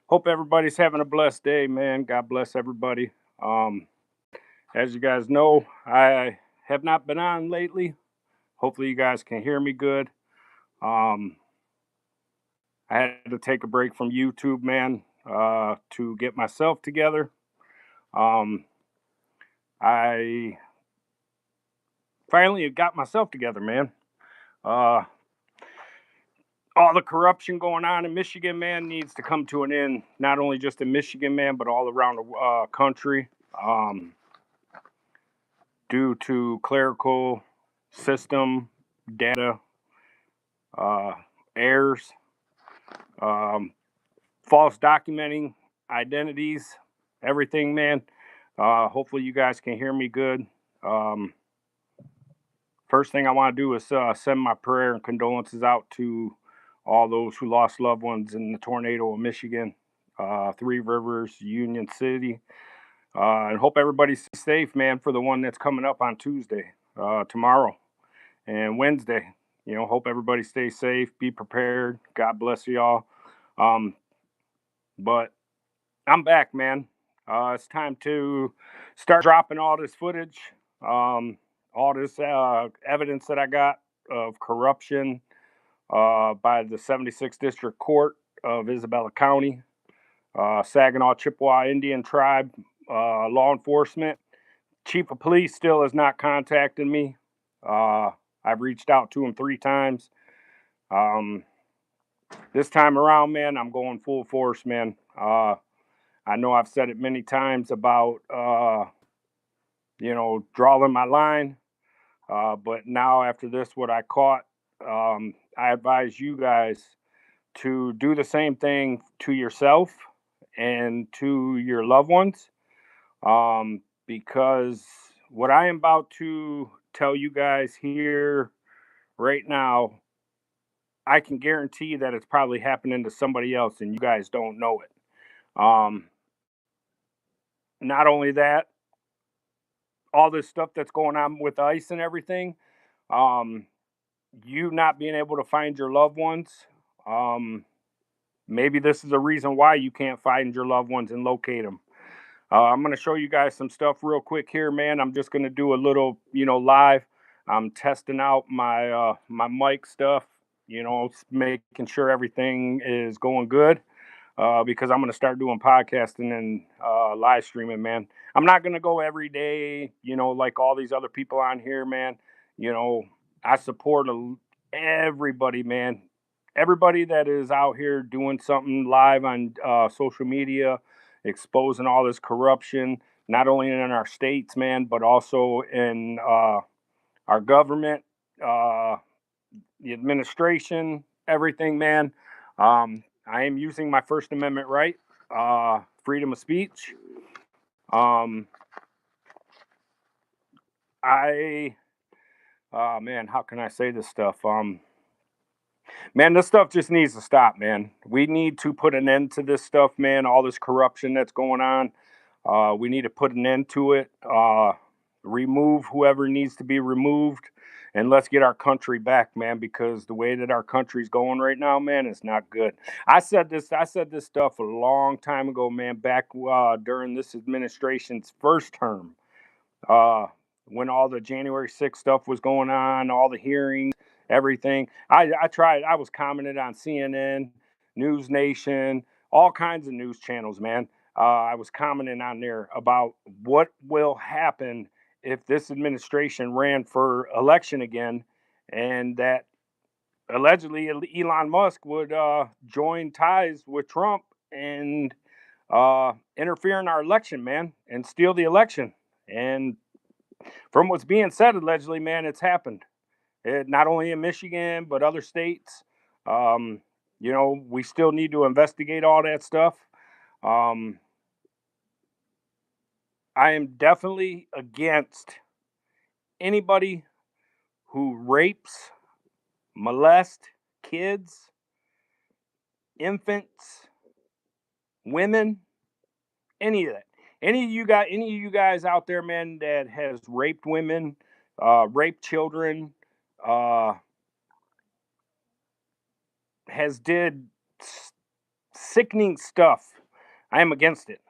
Hope everybody's having a blessed day, man. God bless everybody. Um, as you guys know, I have not been on lately. Hopefully, you guys can hear me good. Um, I had to take a break from YouTube, man, to get myself together. Um, I finally got myself together, man. Uh, all the corruption going on in Michigan, man, needs to come to an end. Not only just in Michigan, man, but all around the country. Um, Due to clerical system data uh, errors, um, false documenting identities, everything, man. Hopefully, you guys can hear me good. Um, First thing I want to do is send my prayer and condolences out to all those who lost loved ones in the tornado in Michigan, Three Rivers, Union City, and hope everybody's safe, man, for the one that's coming up on Tuesday, tomorrow, and Wednesday. Hope everybody stays safe, be prepared. God bless y'all. Um, but I'm back, man. It's time to start dropping all this footage, um, all this evidence that I got of corruption by the 76th District Court of Isabella County, Saginaw Chippewa Indian Tribe law enforcement. Chief of police still has not contacted me. Uh, I've reached out to him 3 times. Um, this time around, man, I'm going full force, man. I know I've said it many times about, drawing my line. But now, after this, what I caught, I advise you guys to do the same thing to yourself and to your loved ones. Because what I am about to tell you guys here right now, I can guarantee that it's probably happening to somebody else and you guys don't know it. Um, Not only that, all this stuff that's going on with ice and everything, um, you not being able to find your loved ones, um, maybe this is a reason why you can't find your loved ones and locate them. I'm going to show you guys some stuff real quick here, man. I'm just going to do a little, live. I'm testing out my mic stuff, making sure everything is going good. Because I'm going to start doing podcasting and live streaming, man. I'm not going to go every day, like all these other people on here, man. You know, I support everybody, man. Everybody that is out here doing something live on social media, exposing all this corruption, not only in our states, man, but also in our government, uh, the administration, everything, man. I am using my First Amendment right, freedom of speech. Um, I, man, how can I say this stuff? Man, this stuff just needs to stop, man. We need to put an end to this stuff, man. All this corruption that's going on. We need to put an end to it. Remove whoever needs to be removed, and let's get our country back, man. Because the way that our country's going right now, man, is not good. I said this stuff a long time ago, man. Back during this administration's first term, uh, when all the January 6th stuff was going on, all the hearings, everything. I tried. I was commented on CNN, News Nation, all kinds of news channels, man. I was commenting on there about what will happen if this administration ran for election again, and that allegedly Elon Musk would join ties with Trump and interfere in our election, man, and steal the election. And from what's being said, allegedly, man, it's happened. Not only in Michigan, but other states. Um, we still need to investigate all that stuff. Um, I am definitely against anybody who rapes, molests kids, infants, women, any of that. Any of you guys out there, man, that has raped women, raped children, uh, has did sickening stuff, I am against it.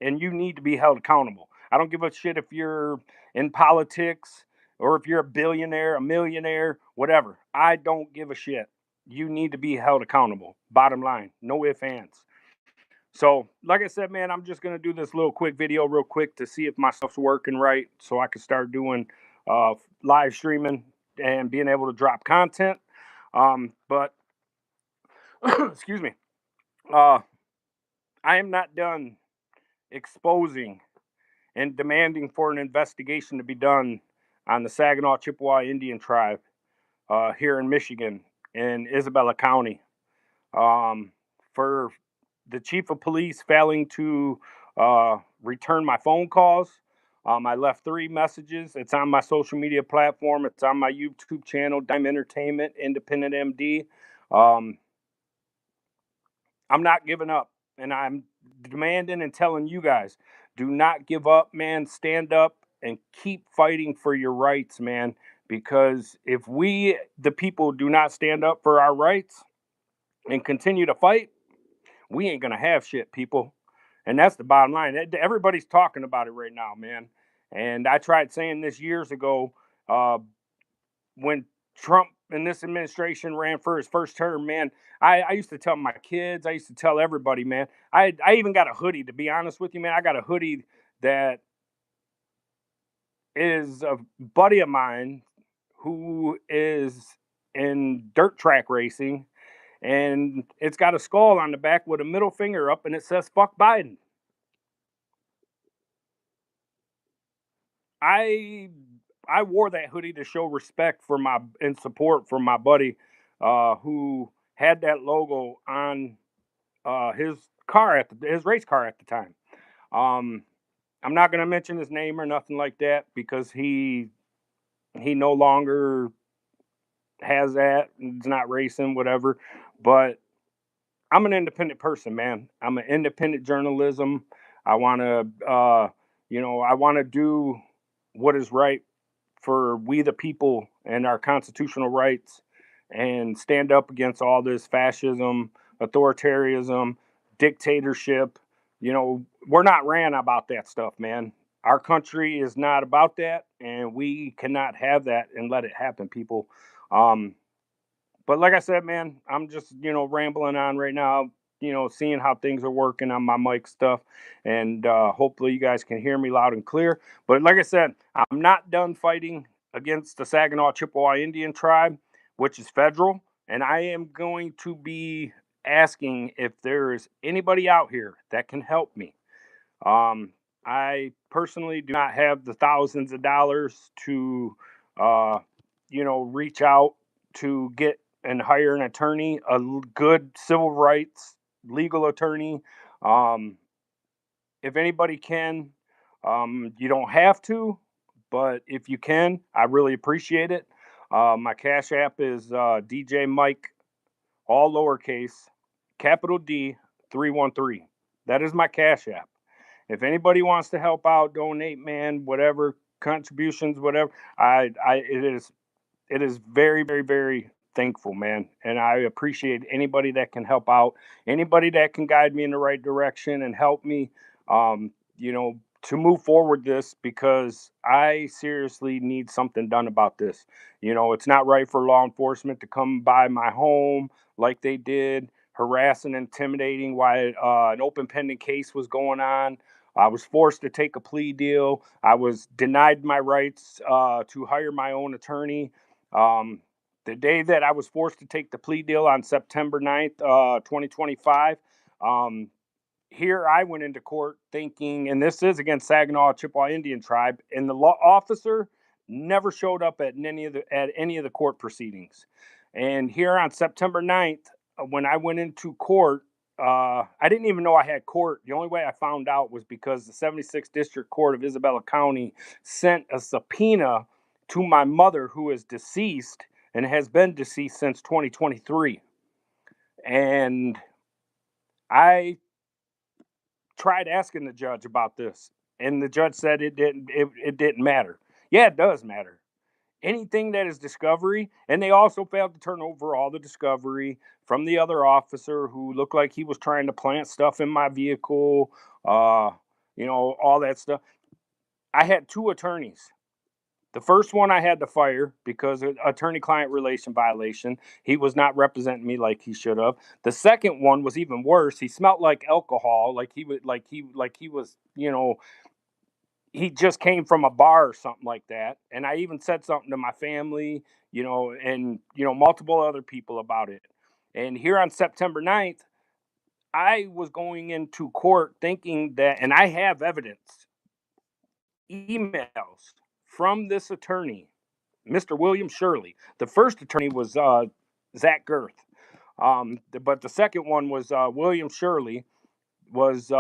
And you need to be held accountable. I don't give a shit if you're in politics or if you're a billionaire, a millionaire, whatever. I don't give a shit. You need to be held accountable. Bottom line, no ifs, ands. So, like I said, man, I'm just gonna do this little quick video, real quick, to see if my stuff's working right, so I can start doing live streaming and being able to drop content. But excuse me, uh, I am not done exposing and demanding for an investigation to be done on the Saginaw Chippewa Indian tribe here in Michigan, in Isabella County, for the chief of police failing to return my phone calls. I left 3 messages. It's on my social media platform. It's on my YouTube channel, Dime Entertainment, Independent MD. Um, I'm not giving up, and I'm demanding and telling you guys, do not give up, man. Stand up and keep fighting for your rights, man. Because if we, the people, do not stand up for our rights and continue to fight, we ain't gonna have shit, people. And that's the bottom line. Everybody's talking about it right now, man. And I tried saying this years ago, uh, when Trump and this administration ran for his first term, man. I used to tell my kids, I used to tell everybody, man. I even got a hoodie, to be honest with you, man. I got a hoodie that is a buddy of mine who is in dirt track racing, and it's got a skull on the back with a middle finger up, and it says "fuck Biden." I I wore that hoodie to show respect for my and support for my buddy who had that logo on his car his race car at the time. Um, I'm not going to mention his name or nothing like that because he no longer has that. He's not racing, whatever. But I'm an independent person, man. I'm an independent journalism. I want to, I want to do what is right for we the people and our constitutional rights, and stand up against all this fascism, authoritarianism, dictatorship. We're not ran about that stuff, man. Our country is not about that, and we cannot have that and let it happen, people. Um, but like I said, man, I'm just, rambling on right now, seeing how things are working on my mic stuff. And hopefully you guys can hear me loud and clear. But like I said, I'm not done fighting against the Saginaw Chippewa Indian tribe, which is federal. And I am going to be asking if there is anybody out here that can help me. Um, I personally do not have the thousands of dollars to, uh, reach out to get and hire an attorney, good civil rights legal attorney. Um, if anybody can, you don't have to, but if you can, I really appreciate it. My Cash App is DJ Mike, all lowercase, capital D 313. That is my Cash App. If anybody wants to help out, donate, man, whatever contributions, whatever, it is very, very, very thankful, man. And I appreciate anybody that can help out, anybody that can guide me in the right direction and help me, um, to move forward this, because I seriously need something done about this. It's not right for law enforcement to come by my home like they did, harass and intimidating while an open pending case was going on. I was forced to take a plea deal. I was denied my rights to hire my own attorney. Um, the day that I was forced to take the plea deal on September 9th, 2025, um, here I went into court thinking, and this is against Saginaw Chippewa Indian tribe, and the law officer never showed up at any of the court proceedings. And here on September 9th, when I went into court, I didn't even know I had court. The only way I found out was because the 76th District Court of Isabella County sent a subpoena to my mother, who is deceased and has been deceased since 2023. And I tried asking the judge about this, and the judge said it didn't matter. Yeah, it does matter. anything that is discovery. And they also failed to turn over all the discovery from the other officer who looked like he was trying to plant stuff in my vehicle, uh, all that stuff. I had two attorneys. The first one I had to fire because of attorney-client relation violation. He was not representing me like he should have. The second one was even worse. He smelled like alcohol, like he was, he just came from a bar or something like that. And I even said something to my family, and multiple other people about it. And here on September 9th, I was going into court thinking that, and I have evidence, emails from this attorney, Mr. William Shirley. The first attorney was Zach Girth, but the second one was William Shirley. Was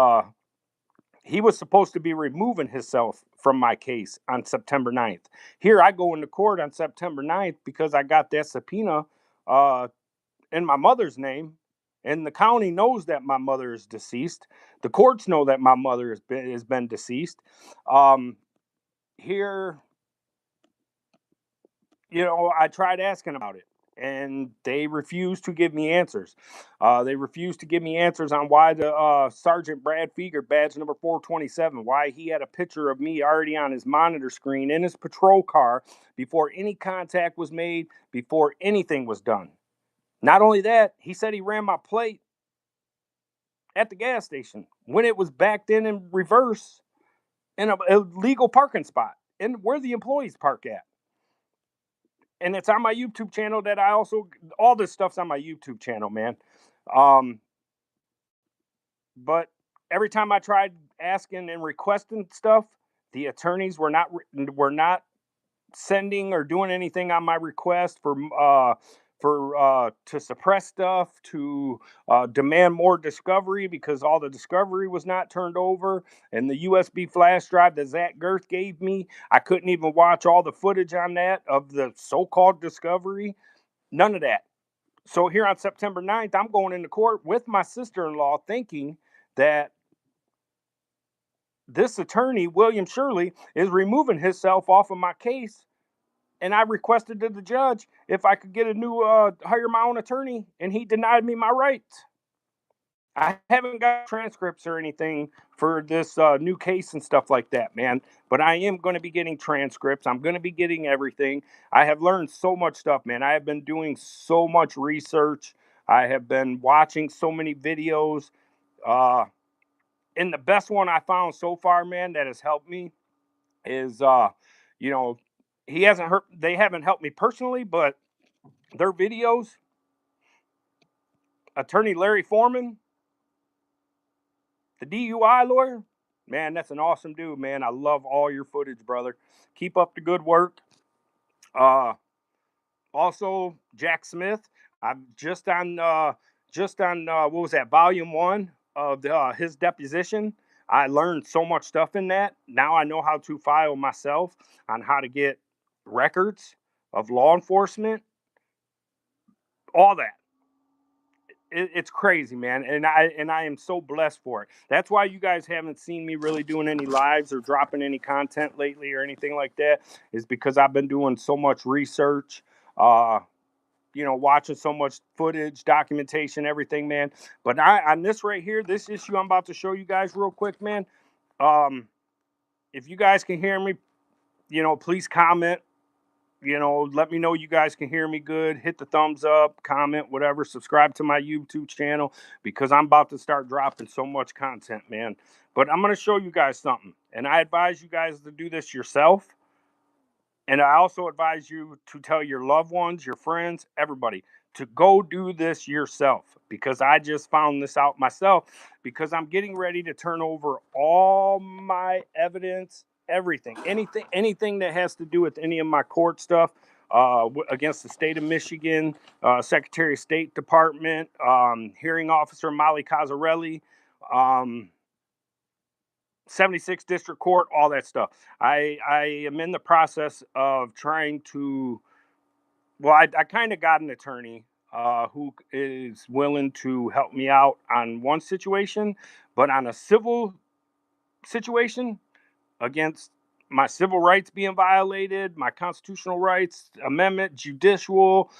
He was supposed to be removing himself from my case on September 9th. Here I go into court on September 9th because I got that subpoena uh, in my mother's name, and the county knows that my mother is deceased. The courts know that my mother has been deceased. Um, Here, I tried asking about it, and they refused to give me answers. They refused to give me answers on why the Sergeant Brad Feger, badge number 427, why he had a picture of me already on his monitor screen in his patrol car before any contact was made, before anything was done. Not only that, he said he ran my plate at the gas station when it was backed in reverse in a legal parking spot and where the employees park at. And it's on my YouTube channel that I also, all this stuff's on my YouTube channel, man. Um, but every time I tried asking and requesting stuff, the attorneys were not sending or doing anything on my request for to suppress stuff, to demand more discovery because all the discovery was not turned over, and the USB flash drive that Zach Girth gave me, I couldn't even watch all the footage on that of the so-called discovery. None of that. So here on September 9th, I'm going into court with my sister-in-law thinking that this attorney, William Shirley, is removing himself off of my case. And I requested to the judge if I could get a new, hire my own attorney, and he denied me my rights. I haven't got transcripts or anything for this new case and stuff like that, man. But I am going to be getting transcripts. I'm going to be getting everything. I have learned so much stuff, man. I have been doing so much research. I have been watching so many videos. Uh, and the best one I found so far, man, that has helped me is, you know, he hasn't hurt. They haven't helped me personally, but their videos. Attorney Larry Foreman, the DUI lawyer, man, that's an awesome dude, man. I love all your footage, brother. Keep up the good work. Uh, Also, Jack Smith. I'm just on what was that, volume one of his deposition. I learned so much stuff in that. Now I know how to file myself on how to get records of law enforcement, all that. It's crazy, man, and I am so blessed for it. That's why you guys haven't seen me really doing any lives or dropping any content lately or anything like that. Is because I've been doing so much research, uh, watching so much footage, documentation, everything, man. But on this right here, this issue I'm about to show you guys real quick, man. Um, if you guys can hear me, please comment. Let me know you guys can hear me good. Hit the thumbs up, comment, whatever. Subscribe to my YouTube channel because I'm about to start dropping so much content, man. But I'm going to show you guys something. And I advise you guys to do this yourself. And I also advise you to tell your loved ones, your friends, everybody to go do this yourself because I just found this out myself because I'm getting ready to turn over all my evidence, everything, anything that has to do with any of my court stuff against the state of Michigan, Secretary of State Department, hearing officer Molly Cazzarelli, um, 76th District Court, all that stuff. I am in the process of trying to. Well, I kind of got an attorney who is willing to help me out on one situation, but on a civil situation against my civil rights being violated, my constitutional rights, amendment, judicial,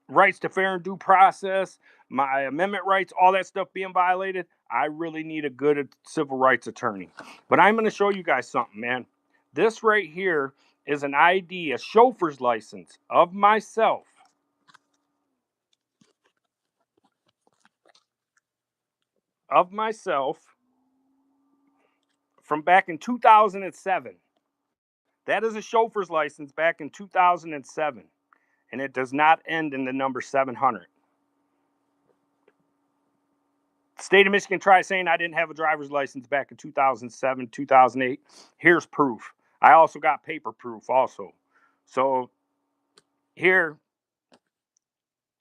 rights to fair and due process, my amendment rights, all that stuff being violated, I really need a good civil rights attorney. But I'm going to show you guys something, man. This right here is an ID, a chauffeur's license of myself. From back in 2007. That is a chauffeur's license back in 2007. And it does not end in the number 700. The state of Michigan tried saying I didn't have a driver's license back in 2007, 2008. Here's proof. I also got paper proof also. So here,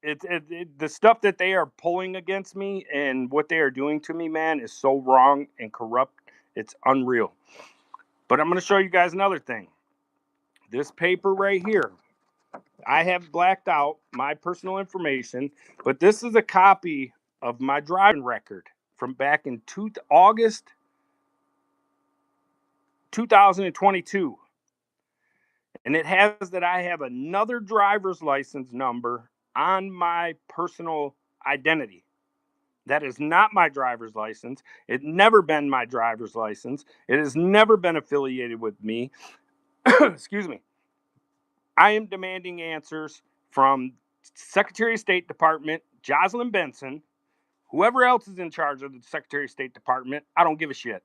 the stuff that they are pulling against me and what they are doing to me, man, is so wrong and corrupt. It's unreal. But I'm going to show you guys another thing. This paper right here, I have blacked out my personal information, but this is a copy of my driving record from back in August 2022. And it has that I have another driver's license number on my personal identity. That is not my driver's license. It's never been my driver's license. It has never been affiliated with me. Excuse me. I am demanding answers from Secretary of State Department, Jocelyn Benson, whoever else is in charge of the Secretary of State Department. I don't give a shit.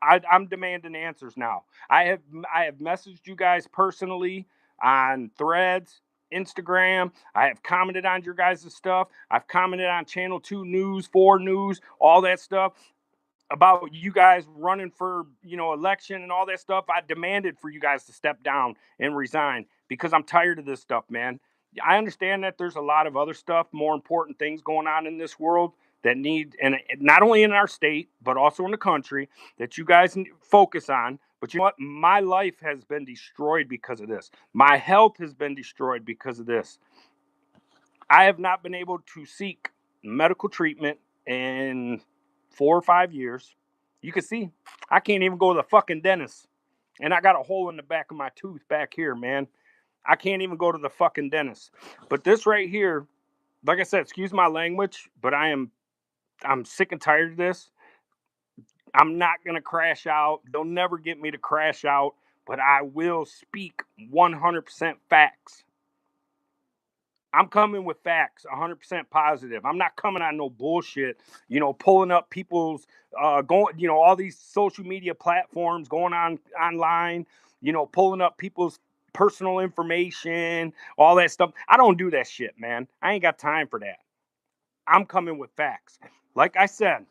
I'm demanding answers now. I have messaged you guys personally on Threads, Instagram. I have commented on your guys' stuff. I've commented on Channel 2 News, 4 News, all that stuff about you guys running for, election and all that stuff. I demanded for you guys to step down and resign because I'm tired of this stuff, man. I understand that there's a lot of other stuff, more important things going on in this world that need, and not only in our state, but also in the country, that you guys focus on. But you know what? My life has been destroyed because of this. My health has been destroyed because of this. I have not been able to seek medical treatment in 4 or 5 years. You can see, I can't even go to the fucking dentist. And I got a hole in the back of my tooth back here, man. I can't even go to the fucking dentist. But this right here, like I said, excuse my language, but I'm sick and tired of this. I'm not going to crash out. They'll never get me to crash out, but I will speak 100% facts. I'm coming with facts, 100% positive. I'm not coming on no bullshit, pulling up people's, all these social media platforms, going on online, pulling up people's personal information, all that stuff. I don't do that shit, man. I ain't got time for that. I'm coming with facts. Like I said,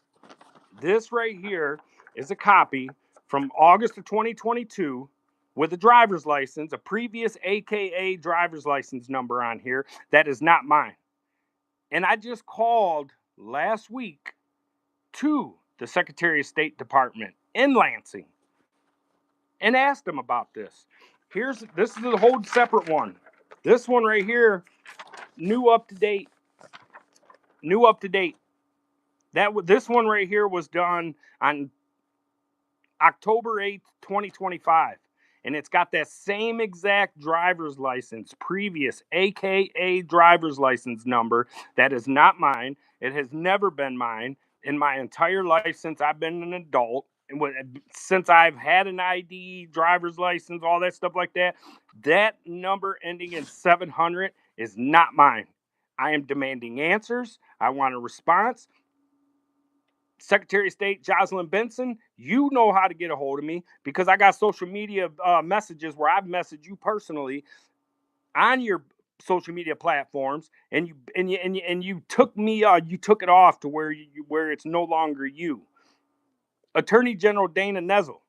this right here is a copy from August of 2022 with a driver's license, a previous AKA driver's license number on here that is not mine. And I just called last week to the Secretary of State Department in Lansing and asked them about this. This is a whole separate one. This one right here, new up to date. This one right here was done on October 8th, 2025. And it's got that same exact driver's license, previous AKA driver's license number. That is not mine. It has never been mine in my entire life since I've been an adult. And since I've had an ID, driver's license, all that stuff like that, that number ending in 700 is not mine. I am demanding answers. I want a response. Secretary of State Jocelyn Benson, you know how to get a hold of me because I got social media messages where I've messaged you personally on your social media platforms, and you took me, you took it off to where it's no longer you. Attorney General Dana Nezel,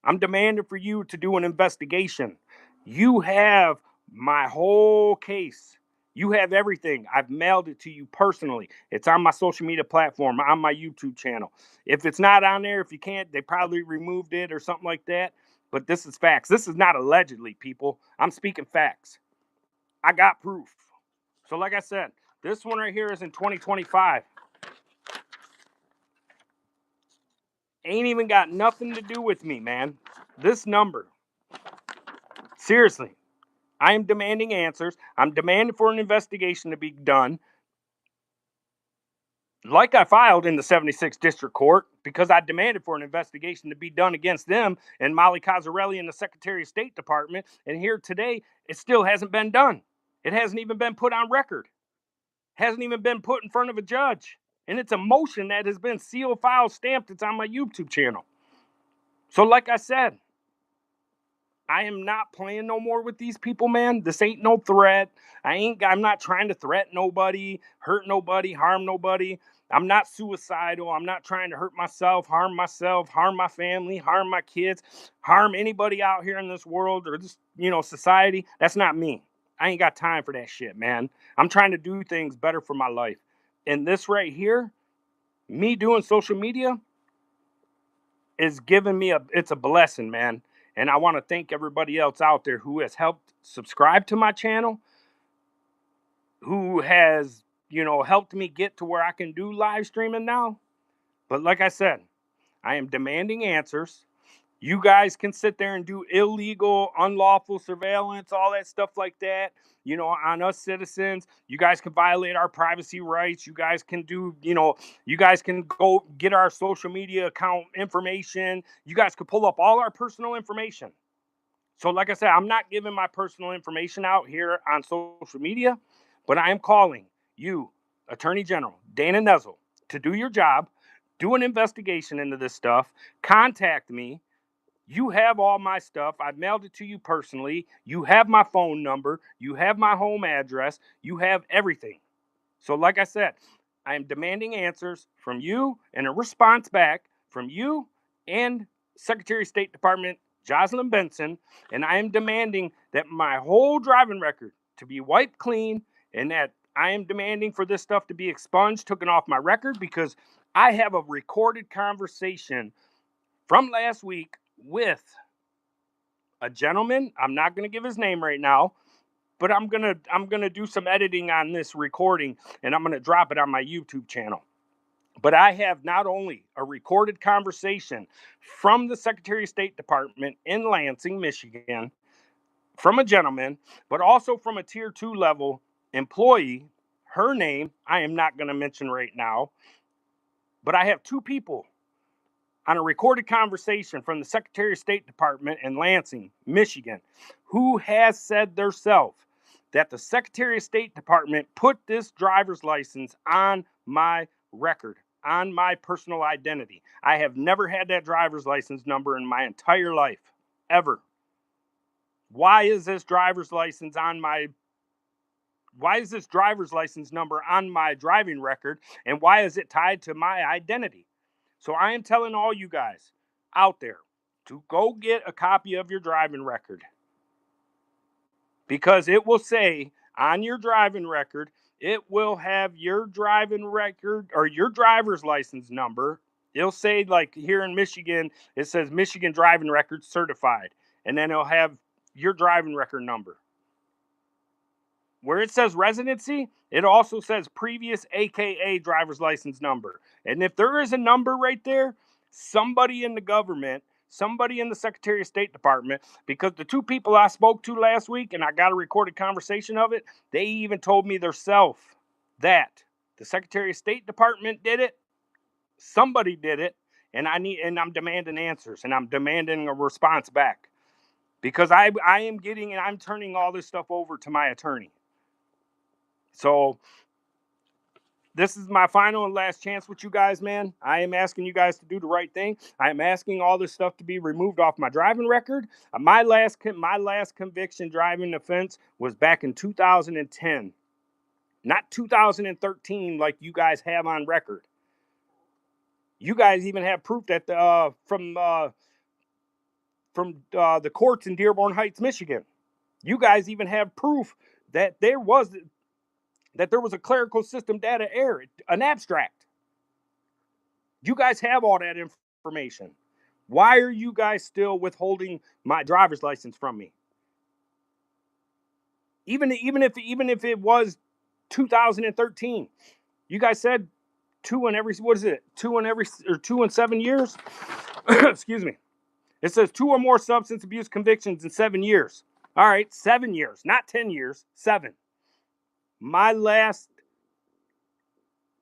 I'm demanding for you to do an investigation. You have my whole case. You have everything. I've mailed it to you personally. It's on my social media platform, on my YouTube channel. If it's not on there, if you can't, they probably removed it or something like that. But this is facts. This is not allegedly, people. I'm speaking facts. I got proof. So like I said, this one right here is in 2025. Ain't even got nothing to do with me, man. This number, seriously, I am demanding answers. I'm demanding for an investigation to be done, like I filed in the 76th District Court, because I demanded for an investigation to be done against them and Molly Cozzarelli and the Secretary of State Department. And here today, it still hasn't been done. It hasn't even been put on record. Hasn't even been put in front of a judge. And it's a motion that has been sealed, filed, stamped. It's on my YouTube channel. So like I said, I am not playing no more with these people, man. This ain't no threat. I'm not trying to threaten nobody, hurt nobody, harm nobody. I'm not suicidal. I'm not trying to hurt myself, harm my family, harm my kids, harm anybody out here in this world or this, society. That's not me. I ain't got time for that shit, man. I'm trying to do things better for my life. And this right here, me doing social media, is giving me it's a blessing, man. And I want to thank everybody else out there who has helped subscribe to my channel, who has, helped me get to where I can do live streaming now. But like I said, I am demanding answers. You guys can sit there and do illegal, unlawful surveillance, all that stuff like that, on us citizens. You guys can violate our privacy rights. You guys can you guys can go get our social media account information. You guys can pull up all our personal information. So like I said, I'm not giving my personal information out here on social media, but I am calling you, Attorney General Dana Nessel, to do your job, do an investigation into this stuff, contact me. You have all my stuff. I've mailed it to you personally. You have my phone number. You have my home address. You have everything. So like I said, I am demanding answers from you and a response back from you and Secretary of State Department Jocelyn Benson. And I am demanding that my whole driving record to be wiped clean, and that I am demanding for this stuff to be expunged, taken off my record, because I have a recorded conversation from last week with a gentleman. I'm not going to give his name right now, but I'm gonna do some editing on this recording, and I'm gonna drop it on my YouTube channel. But I have not only a recorded conversation from the Secretary of State Department in Lansing, Michigan, from a gentleman, but also from a tier 2 level employee. Her name I am not going to mention right now, but I have two people on a recorded conversation from the Secretary of State Department in Lansing, Michigan, who has said theirself that the Secretary of State Department put this driver's license on my record, on my personal identity. I have never had that driver's license number in my entire life, ever. Why is this driver's license number on my driving record, and why is it tied to my identity? So I am telling all you guys out there to go get a copy of your driving record, because it will say on your driving record, it will have your driving record or your driver's license number. It'll say, like here in Michigan, it says Michigan driving record certified, and then it'll have your driving record number. Where it says residency, it also says previous AKA driver's license number. And if there is a number right there, somebody in the government, somebody in the Secretary of State Department, because the two people I spoke to last week, and I got a recorded conversation of it, they even told me themselves that the Secretary of State Department did it, somebody did it, and I'm demanding answers, and I'm demanding a response back. Because I'm turning all this stuff over to my attorney. So this is my final and last chance with you guys, man. I am asking you guys to do the right thing. I am asking all this stuff to be removed off my driving record. My last conviction driving offense was back in 2010, not 2013 like you guys have on record. You guys even have proof that from the courts in Dearborn Heights, Michigan. You guys even have proof that there was a clerical system data error, an abstract. You guys have all that information. Why are you guys still withholding my driver's license from me? Even if it was 2013, you guys said 2 in 7 years. Excuse me. It says 2 or more substance abuse convictions in 7 years. All right, 7 years, not 10 years, 7. My last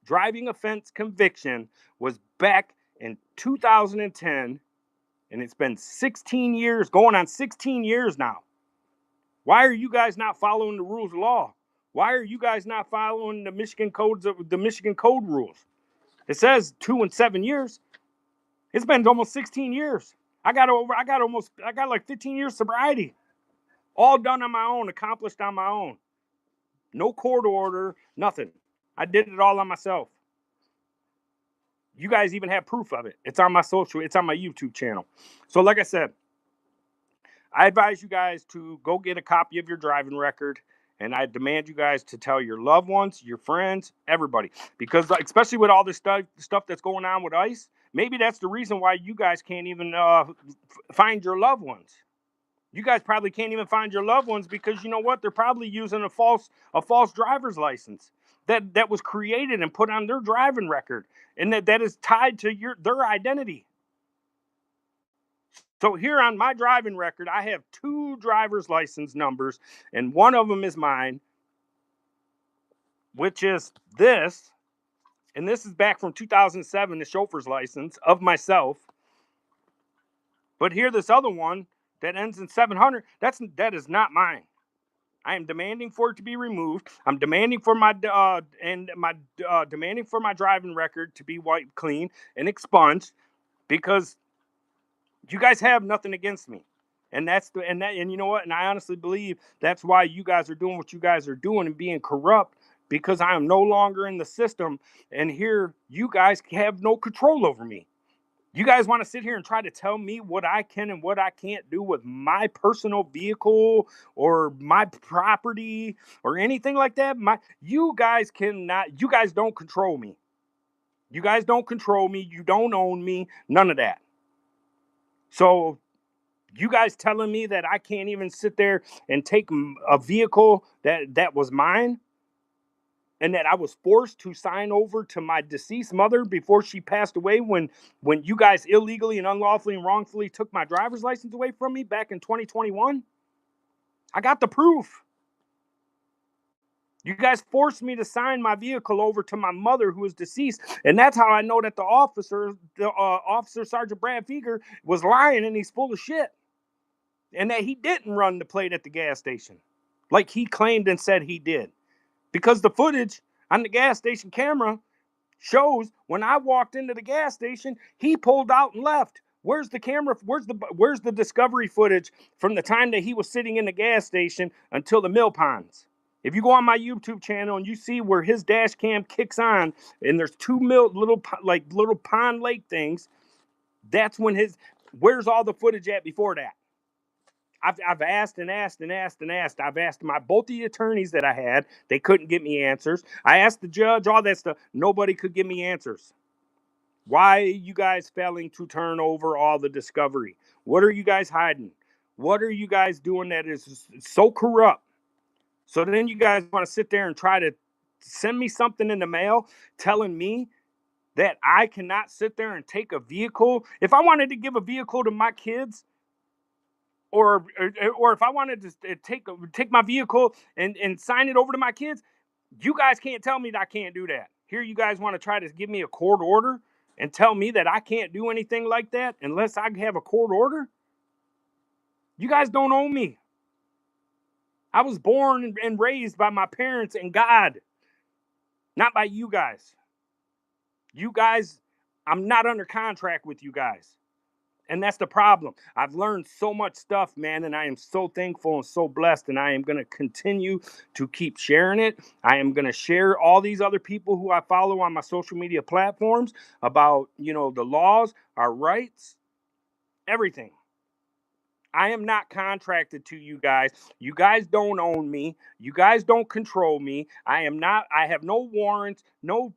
driving offense conviction was back in 2010, and it's been 16 years, going on 16 years now. Why are you guys not following the rules of law? Why are you guys not following the Michigan code rules? It says 2 and 7 years. It's been almost 16 years. I got like 15 years sobriety. All done on my own, accomplished on my own. No court order, nothing. I did it all on myself. You guys even have proof of it. It's on my YouTube channel. So like I said, I advise you guys to go get a copy of your driving record, and I demand you guys to tell your loved ones, your friends, everybody, because especially with all this stuff that's going on with ICE, maybe that's the reason why you guys can't even find your loved ones. You guys probably can't even find your loved ones because you know what? They're probably using a false driver's license that was created and put on their driving record, and that is tied to their identity. So here on my driving record, I have 2 driver's license numbers, and one of them is mine, which is this, and this is back from 2007, the chauffeur's license of myself. But here, this other one that ends in 700, that is not mine. I am demanding for it to be removed. I'm demanding for my demanding for my driving record to be wiped clean and expunged, because you guys have nothing against me. And and you know what? And I honestly believe that's why you guys are doing what you guys are doing and being corrupt, because I am no longer in the system, and here you guys have no control over me. You guys want to sit here and try to tell me what I can and what I can't do with my personal vehicle or my property or anything like that. You guys don't control me. You guys don't control me. You don't own me. None of that. So you guys telling me that I can't even sit there and take a vehicle that was mine, and that I was forced to sign over to my deceased mother before she passed away, when you guys illegally and unlawfully and wrongfully took my driver's license away from me back in 2021. I got the proof. You guys forced me to sign my vehicle over to my mother, who is deceased, and that's how I know that the officer Sergeant Brad Feger, was lying, and he's full of shit, and that he didn't run the plate at the gas station like he claimed and said he did. Because the footage on the gas station camera shows when I walked into the gas station, he pulled out and left. Where's the camera? Where's the discovery footage from the time that he was sitting in the gas station until the mill ponds? If you go on my YouTube channel and you see where his dash cam kicks on, and there's 2 little pond lake things, that's when where's all the footage at before that? I've asked and asked and asked and asked. I've asked both the attorneys that I had. They couldn't get me answers. I asked the judge, all that stuff. Nobody could give me answers. Why are you guys failing to turn over all the discovery? What are you guys hiding? What are you guys doing that is so corrupt? So then you guys want to sit there and try to send me something in the mail telling me that I cannot sit there and take a vehicle. If I wanted to give a vehicle to my kids, or if I wanted to take my vehicle and sign it over to my kids, you guys can't tell me that I can't do that. Here you guys want to try to give me a court order and tell me that I can't do anything like that unless I have a court order? You guys don't own me. I was born and raised by my parents and God, not by you guys. You guys, I'm not under contract with you guys. And that's the problem. I've learned so much stuff, man, and I am so thankful and so blessed, and I am going to continue to keep sharing it. I am going to share all these other people who I follow on my social media platforms about, the laws, our rights, everything. I am not contracted to you guys. You guys don't own me. You guys don't control me. I have no warrants, no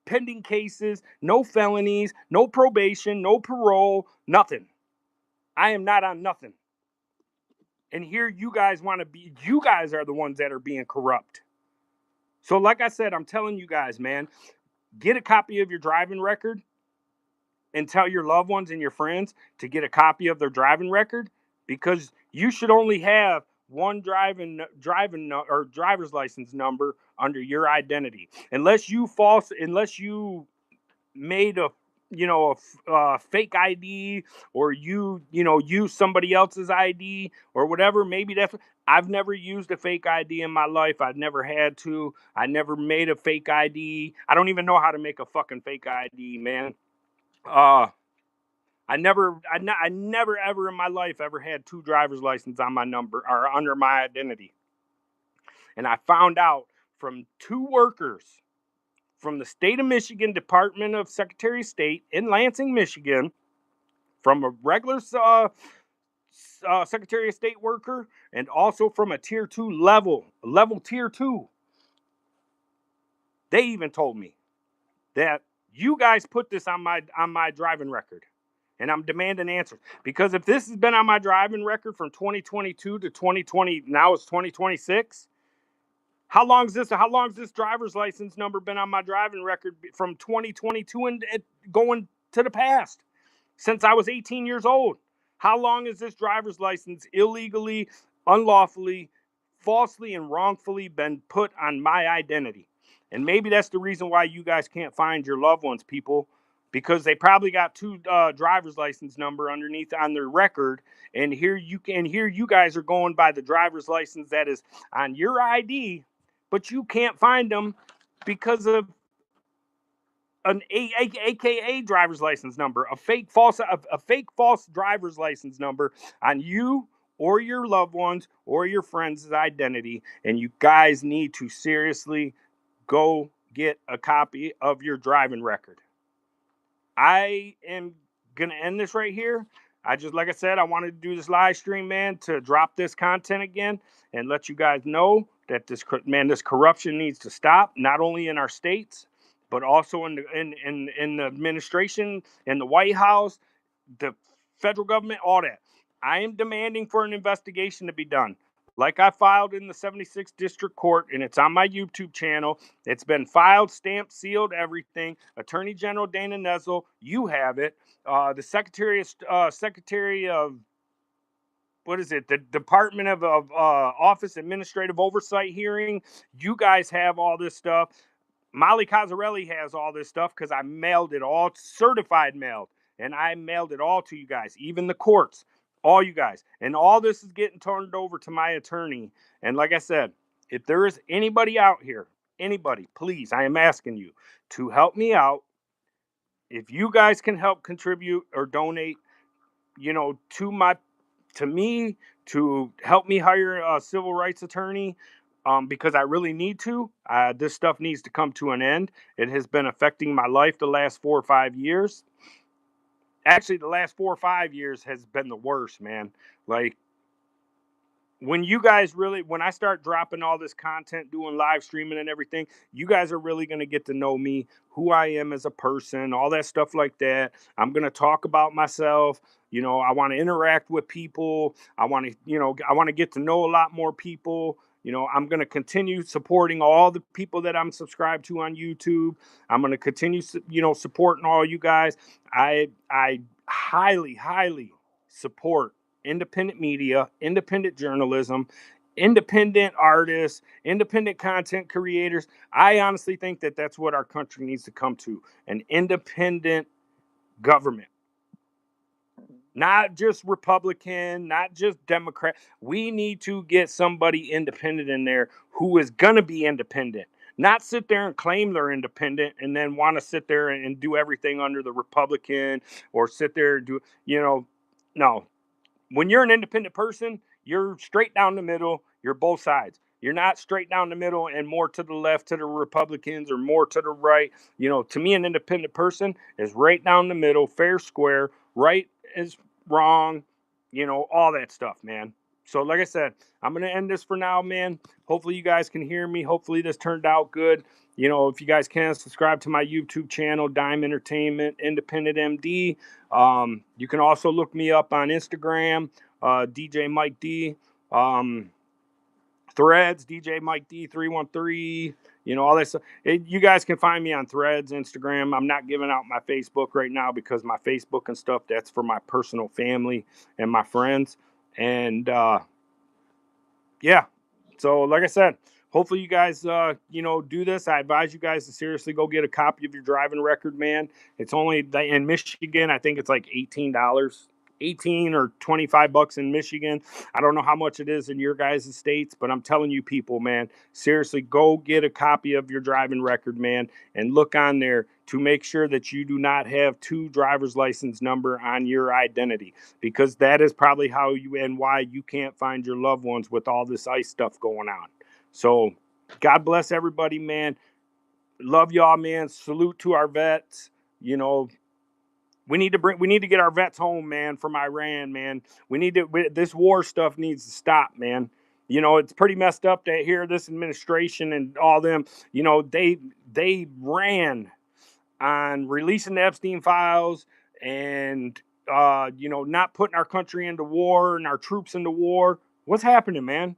pending cases, no felonies, no probation, no parole, nothing. I am not on nothing. And here you guys are the ones that are being corrupt. So like I said, I'm telling you guys, man, get a copy of your driving record. and tell your loved ones and your friends to get a copy of their driving record, because you should only have one or driver's license number under your identity, unless you made a fake ID, or use somebody else's ID or whatever. Maybe that's. I've never used a fake ID in my life. I've never had to. I never made a fake ID. I don't even know how to make a fucking fake ID, man. Uh, I never ever in my life ever had two driver's licenses on my number or under my identity. And I found out from two workers from the state of Michigan Department of Secretary of State in Lansing, Michigan, from a regular Secretary of State worker, and also from a tier 2 level tier 2. They even told me that you guys put this on my driving record, and I'm demanding answers, because if this has been on my driving record from 2022 to 2020, now it's 2026. How long is this driver's license number been on my driving record from 2022 and going to the past, since I was 18 years old? How long has this driver's license illegally, unlawfully, falsely, and wrongfully been put on my identity? And maybe that's the reason why you guys can't find your loved ones, people, because they probably got two driver's license number underneath on their record, and here you guys are going by the driver's license that is on your ID, but you can't find them because of an AKA driver's license number, a fake false driver's license number on you or your loved ones or your friends' identity. And you guys need to seriously go get a copy of your driving record. I am gonna end this right here. Like I said, I wanted to do this live stream, man, to drop this content again and let you guys know that this corruption needs to stop, not only in our states, but also in the administration, in the White House, the federal government, all that. I am demanding for an investigation to be done. Like I filed in the 76th District Court, and it's on my YouTube channel. It's been filed, stamped, sealed, everything. Attorney General Dana Nessel, you have it. The Secretary of what is it? The Department of Office Administrative Oversight hearing. You guys have all this stuff. Molly Cazarelli has all this stuff because I mailed it all, certified mailed, and I mailed it all to you guys, even the courts, all you guys. And all this is getting turned over to my attorney. And like I said, if there is anybody out here, anybody, please, I am asking you to help me out. If you guys can help contribute or donate, to me, to help me hire a civil rights attorney, because I really need to. This stuff needs to come to an end. It has been affecting my life the last 4 or 5 years. Actually, the last 4 or 5 years has been the worst, man. Like, when I start dropping all this content, doing live streaming and everything, you guys are really going to get to know me, who I am as a person, all that stuff like that. I'm going to talk about myself. I want to interact with people. I want to get to know a lot more people. I'm going to continue supporting all the people that I'm subscribed to on YouTube. I'm going to continue, supporting all you guys. I highly, highly support independent media, independent journalism, independent artists, independent content creators. I honestly think that that's what our country needs to come to, an independent government. Not just Republican, not just Democrat. We need to get somebody independent in there who is going to be independent. Not sit there and claim they're independent and then want to sit there and do everything under the Republican, or sit there and do, no. When you're an independent person, you're straight down the middle. You're both sides. You're not straight down the middle and more to the left to the Republicans or more to the right. To me, an independent person is right down the middle, fair square. Right is wrong, all that stuff, man. So like I said, I'm going to end this for now, man. Hopefully you guys can hear me. Hopefully this turned out good. If you guys can, subscribe to my YouTube channel, Dime Entertainment, Independent MD. You can also look me up on Instagram, DJ Mike D. Threads, DJ Mike D 313. all that stuff. You guys can find me on Threads, Instagram. I'm not giving out my Facebook right now because my Facebook and stuff, that's for my personal family and my friends. And yeah, so like I said, hopefully you guys do this. I advise you guys to seriously go get a copy of your driving record, man. It's only in Michigan, I think it's like $18, 18 or $25 in Michigan. I don't know how much it is in your guys' states, but I'm telling you people, man, seriously, go get a copy of your driving record, man, and look on there to make sure that you do not have two driver's license number on your identity, because that is probably how you and why you can't find your loved ones with all this ICE stuff going on. So God bless everybody, man. Love y'all, man. Salute to our vets. We need to get our vets home, man, from Iran, man. This war stuff needs to stop, man. It's pretty messed up to hear this administration and all them, they ran on releasing the Epstein files and not putting our country into war and our troops into war. What's happening, man?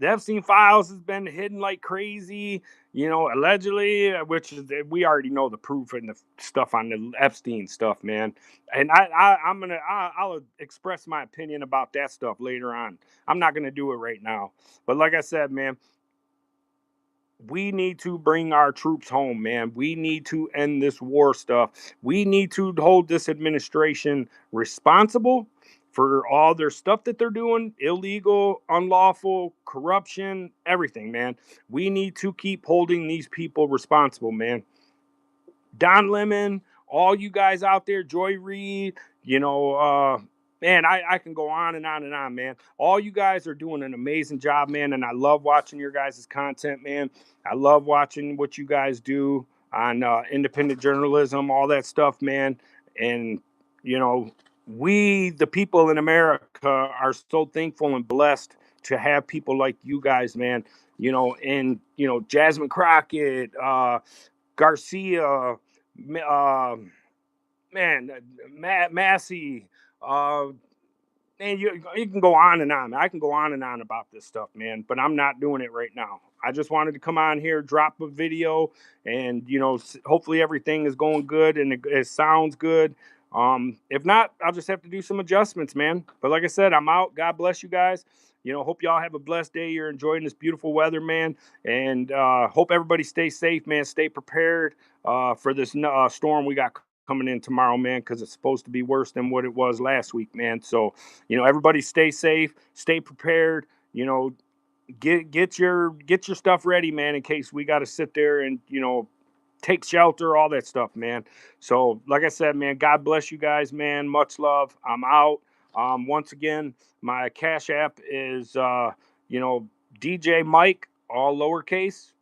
The Epstein files has been hidden like crazy, allegedly, which is, we already know the proof and the stuff on the Epstein stuff, man. And I'll express my opinion about that stuff later on. I'm not gonna do it right now, but like I said, man, we need to bring our troops home, man. We need to end this war stuff. We need to hold this administration responsible for all their stuff that they're doing, illegal, unlawful, corruption, everything, man. We need to keep holding these people responsible, man. Don Lemon, all you guys out there, Joy Reid, man, I can go on and on and on, man. All you guys are doing an amazing job, man, and I love watching your guys' content, man. I love watching what you guys do on independent journalism, all that stuff, man. And, we, the people in America, are so thankful and blessed to have people like you guys, man. And, Jasmine Crockett, Garcia, uh, man, Massey, uh, and you can go on and on. I can go on and on about this stuff, man, but I'm not doing it right now. I just wanted to come on here, drop a video, and hopefully everything is going good and it sounds good. If not, I'll just have to do some adjustments, man. But like I said, I'm out. God bless you guys. Hope y'all have a blessed day. You're enjoying this beautiful weather, man, and hope everybody stays safe, man. Stay prepared for this storm we got coming in tomorrow, man, because it's supposed to be worse than what it was last week, man. So, everybody stay safe, stay prepared. Get your stuff ready, man, in case we got to sit there and take shelter, all that stuff, man. So, like I said, man, God bless you guys, man. Much love. I'm out. Once again, my Cash App is DJ Mike, all lowercase,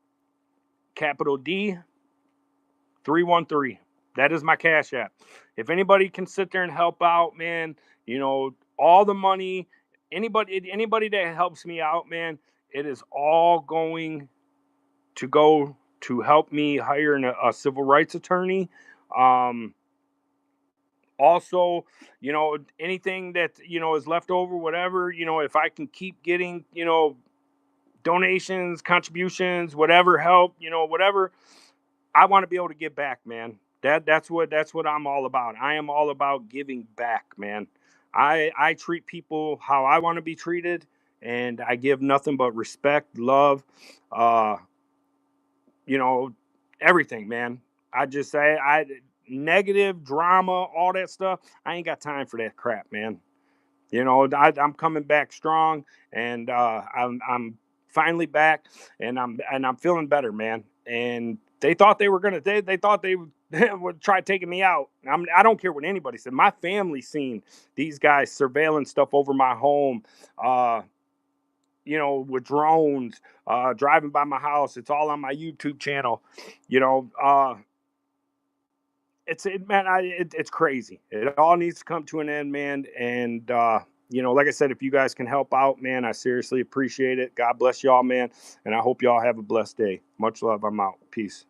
capital D, 313. That is my Cash App. If anybody can sit there and help out, man, all the money, anybody that helps me out, man, it is all going to go to help me hire a civil rights attorney. Also, anything that is left over, whatever, if I can keep getting donations, contributions, whatever, help, whatever, I want to be able to give back, man. That's what I'm all about. I am all about giving back, man. I treat people how I want to be treated, and I give nothing but respect, love, uh, you know, everything, man. I just say negative drama, all that stuff. I ain't got time for that crap, man. I'm coming back strong, and I'm finally back, and I'm feeling better, man. And they thought they were gonna they thought they would try taking me out. I don't care what anybody said. My family seen these guys surveilling stuff over my home, with drones, driving by my house. It's all on my YouTube channel. You know, it's crazy. It all needs to come to an end, man. And like I said, if you guys can help out, man, I seriously appreciate it. God bless y'all, man, and I hope y'all have a blessed day. Much love. I'm out. Peace.